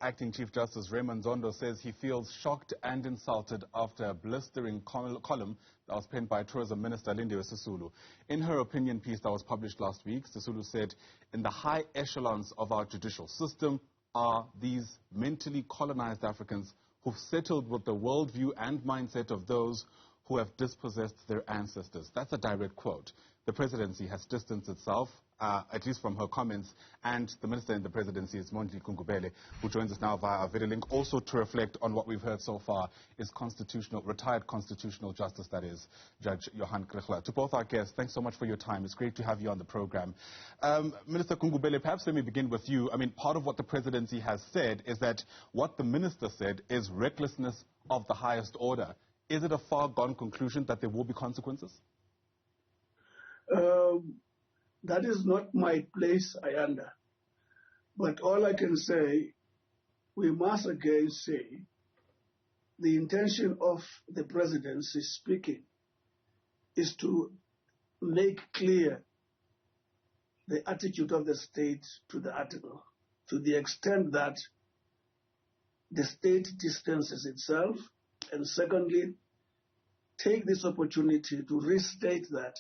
Acting Chief Justice Raymond Zondo says he feels shocked and insulted after a blistering column that was penned by Tourism Minister Lindiwe Sisulu. In her opinion piece that was published last week, Sisulu said, "In the high echelons of our judicial system are these mentally colonized Africans who've settled with the worldview and mindset of those who have dispossessed their ancestors." That's a direct quote. The presidency has distanced itself, at least from her comments, and the minister in the presidency is Mondli, Gungubele, who joins us now via our video link, also to reflect on what we've heard so far is retired constitutional justice, that is, Judge Johann Kriegler. To both our guests, thanks so much for your time. It's great to have you on the program. Minister Gungubele, perhaps let me begin with you. I mean, part of what the presidency has said is that what the minister said is recklessness of the highest order. Is it a far-gone conclusion that there will be consequences? That is not my place, Ayanda. But all I can say, we must again say, the intention of the presidency speaking is to make clear the attitude of the state to the article, to the extent that the state distances itself, and secondly, take this opportunity to restate that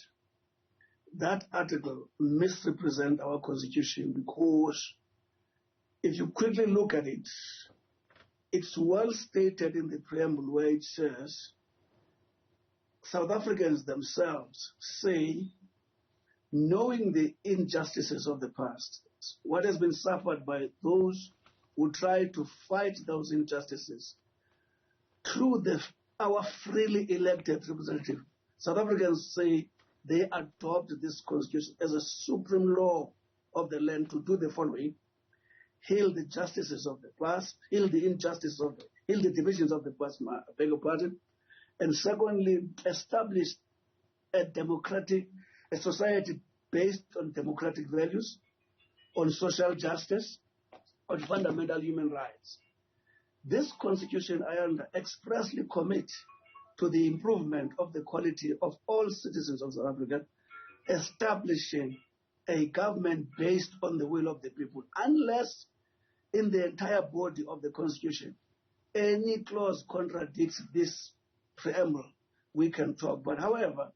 that article misrepresents our constitution, because if you quickly look at it, it's well stated in the preamble where it says, South Africans themselves say, knowing the injustices of the past, what has been suffered by those who try to fight those injustices through our freely elected representative, South Africans say they adopt this constitution as a supreme law of the land to do the following: heal the justices of the past, heal the injustices of heal the divisions of the past, I beg your pardon, and secondly, establish a society based on democratic values, on social justice, on fundamental human rights. This constitution, I expressly commit to the improvement of the quality of all citizens of South Africa, establishing a government based on the will of the people. Unless in the entire body of the Constitution, any clause contradicts this preamble, we can talk. But however,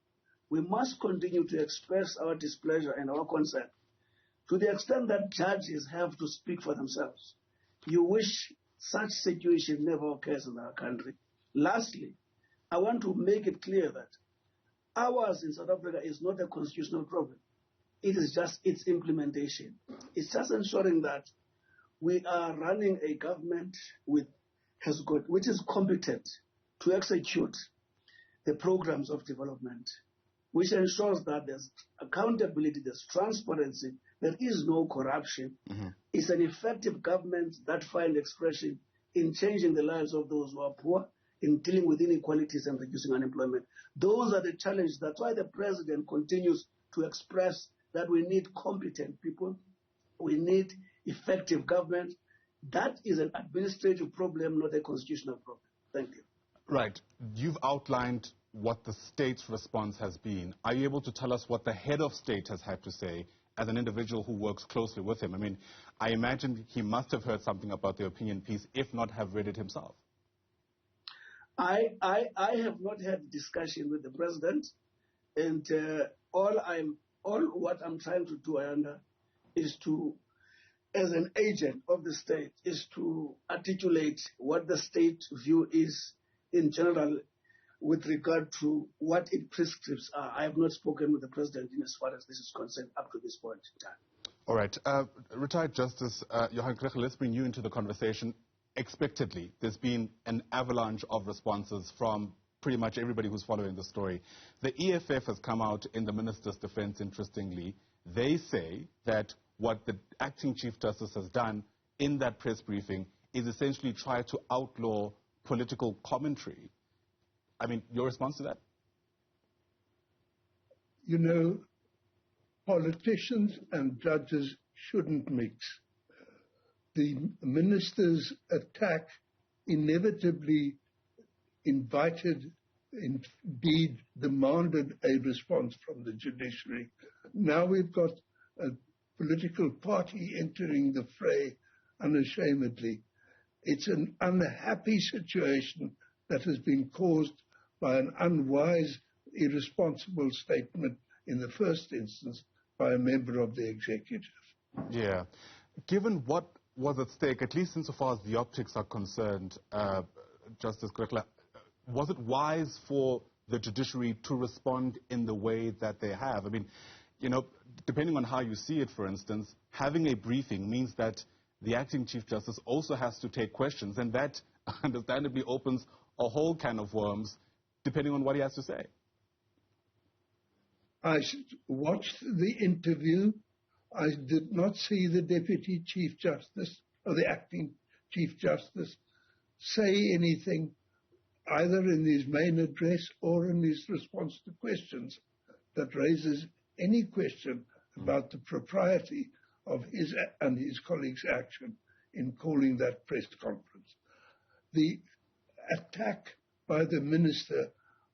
we must continue to express our displeasure and our concern to the extent that judges have to speak for themselves. You wish such situation never occurs in our country. Lastly, I want to make it clear that ours in South Africa is not a constitutional problem. It is just its implementation. It's just ensuring that we are running a government which is competent to execute the programs of development, which ensures that there's accountability, there's transparency, there is no corruption. It's an effective government that finds expression in changing the lives of those who are poor, in dealing with inequalities and reducing unemployment. Those are the challenges. That's why the president continues to express that we need competent people, we need effective government. That is an administrative problem, not a constitutional problem. Thank you. Right. You've outlined what the state's response has been. Are you able to tell us what the head of state has had to say as an individual who works closely with him? I mean, I imagine he must have heard something about the opinion piece, if not have read it himself. I have not had discussion with the president, and all what I'm trying to do, Ayanda, is to, as an agent of the state, is to articulate what the state view is in general with regard to what its prescripts are. I have not spoken with the president in as far as this is concerned up to this point in time. All right. Retired Justice Johann Kriegler, let's bring you into the conversation. Expectedly, there's been an avalanche of responses from pretty much everybody who's following the story. The EFF has come out in the minister's defense, interestingly. They say that what the acting Chief Justice has done in that press briefing is essentially try to outlaw political commentary. I mean, your response to that? You know, politicians and judges shouldn't mix. The minister's attack inevitably invited, indeed demanded a response from the judiciary. Now we've got a political party entering the fray unashamedly. It's an unhappy situation that has been caused by an unwise, irresponsible statement in the first instance by a member of the executive. Yeah. Given what was at stake, at least insofar as the optics are concerned, Justice Kriegler, was it wise for the judiciary to respond in the way that they have? I mean, you know, depending on how you see it, for instance, having a briefing means that the acting Chief Justice also has to take questions, and that understandably opens a whole can of worms, depending on what he has to say. I watched the interview. I did not see the Deputy Chief Justice or the acting Chief Justice say anything either in his main address or in his response to questions that raises any question about the propriety of his and his colleagues' action in calling that press conference. The attack by the minister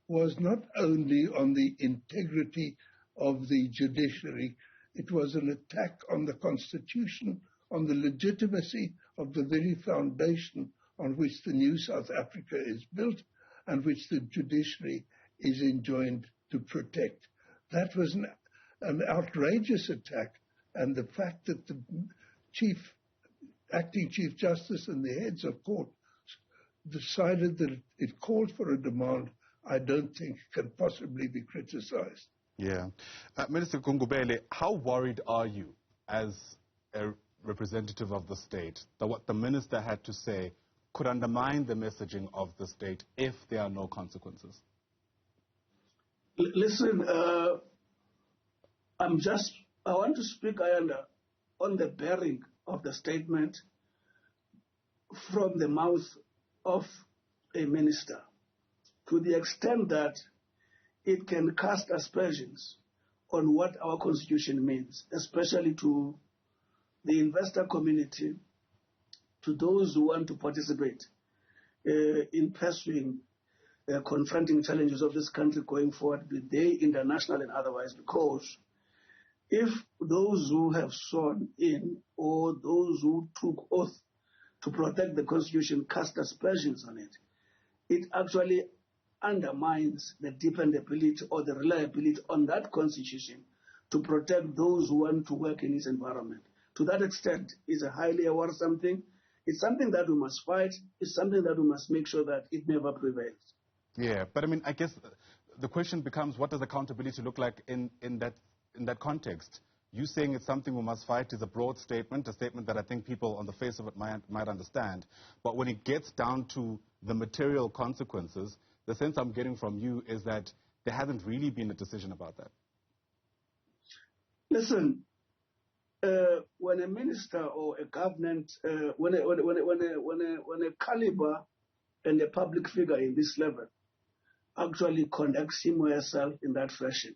was not only on the integrity of the judiciary, it was an attack on the Constitution, on the legitimacy of the very foundation on which the new South Africa is built and which the judiciary is enjoined to protect. That was an outrageous attack, and the fact that the acting Chief Justice and the heads of court decided that it called for a demand, I don't think can possibly be criticized. Yeah. Minister Gungubele, how worried are you as a representative of the state that what the minister had to say could undermine the messaging of the state if there are no consequences? Listen, I want to speak on the bearing of the statement from the mouth of a minister, to the extent that it can cast aspersions on what our Constitution means, especially to the investor community, to those who want to participate in pursuing confronting challenges of this country going forward, be they international and otherwise, because if those who have sworn in or those who took oath to protect the Constitution cast aspersions on it, it actually undermines the dependability or the reliability on that Constitution to protect those who want to work in its environment. To that extent, it's a highly worrisome thing. It's something that we must fight. It's something that we must make sure that it never prevails. Yeah, but I mean, I guess the question becomes, what does accountability look like in that context? You saying it's something we must fight is a broad statement, a statement that I think people on the face of it might understand. But when it gets down to the material consequences, the sense I'm getting from you is that there hasn't really been a decision about that. Listen, when a minister or a government, when a caliber and a public figure in this level actually conducts him or herself in that fashion,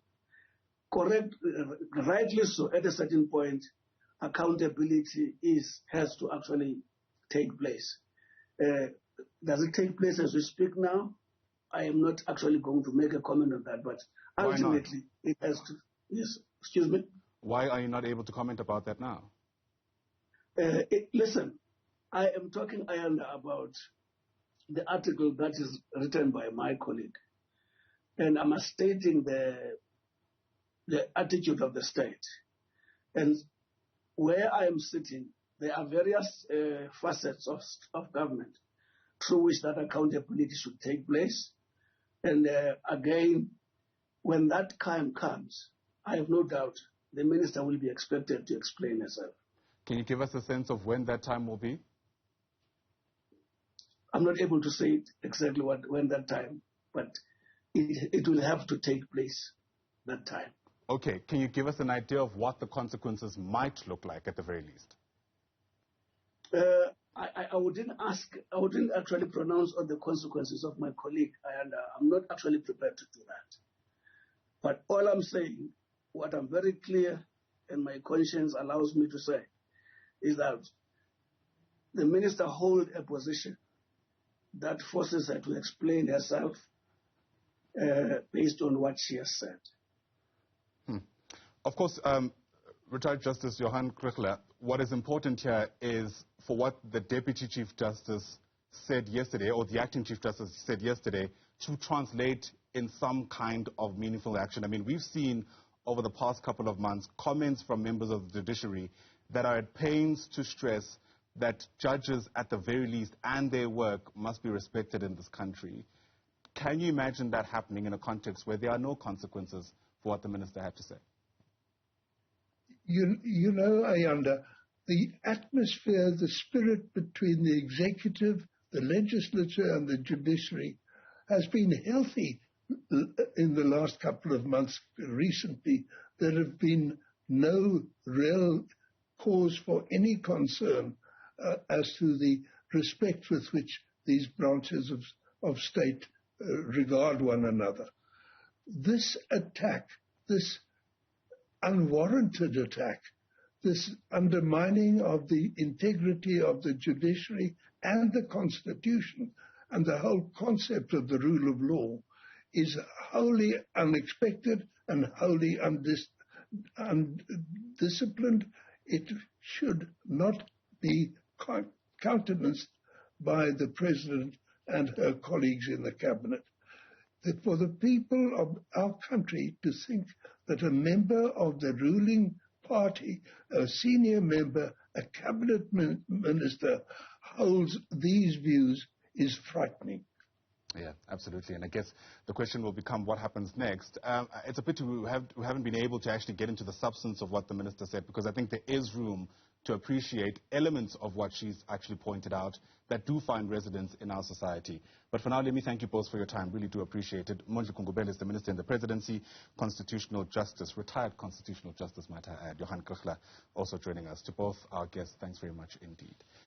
rightly so, at a certain point, accountability has to actually take place. Does it take place as we speak now? I am not actually going to make a comment on that, but ultimately it has to. Yes, excuse me. Why are you not able to comment about that now? Listen, I am talking, about the article that is written by my colleague, and I'm stating the attitude of the state. And where I am sitting, there are various facets of government through which that accountability should take place. And again, when that time comes, I have no doubt the minister will be expected to explain herself. Can you give us a sense of when that time will be? I'm not able to say exactly when that time, but it will have to take place that time. Okay, can you give us an idea of what the consequences might look like at the very least? I wouldn't actually pronounce on the consequences of my colleague, and I'm not actually prepared to do that. But all I'm saying, what I'm very clear, and my conscience allows me to say, is that the minister holds a position that forces her to explain herself based on what she has said. Of course, Retired Justice Johann Kriegler, what is important here is for what the Deputy Chief Justice said yesterday, or the Acting Chief Justice said yesterday, to translate in some kind of meaningful action. I mean, we've seen over the past couple of months comments from members of the judiciary that are at pains to stress that judges, at the very least, and their work must be respected in this country. Can you imagine that happening in a context where there are no consequences for what the minister had to say? You know, Ayanda, the atmosphere, the spirit between the executive, the legislature and the judiciary has been healthy in the last couple of months recently. There have been no real cause for any concern as to the respect with which these branches of state regard one another. This attack, this unwarranted attack, this undermining of the integrity of the judiciary and the Constitution and the whole concept of the rule of law is wholly unexpected and wholly undisciplined. It should not be countenanced by the President and her colleagues in the Cabinet. That for the people of our country to think that a member of the ruling party, a senior member, a cabinet minister, holds these views is frightening. Yeah, absolutely. And I guess the question will become what happens next. It's a pity we haven't been able to actually get into the substance of what the minister said, because I think there is room to appreciate elements of what she's actually pointed out that do find resonance in our society. But for now, let me thank you both for your time. Really do appreciate it. Mondli Gungubele is the Minister in the Presidency, Constitutional Justice, retired Constitutional Justice, might I add. Johann Kriegler also joining us. To both our guests, thanks very much indeed.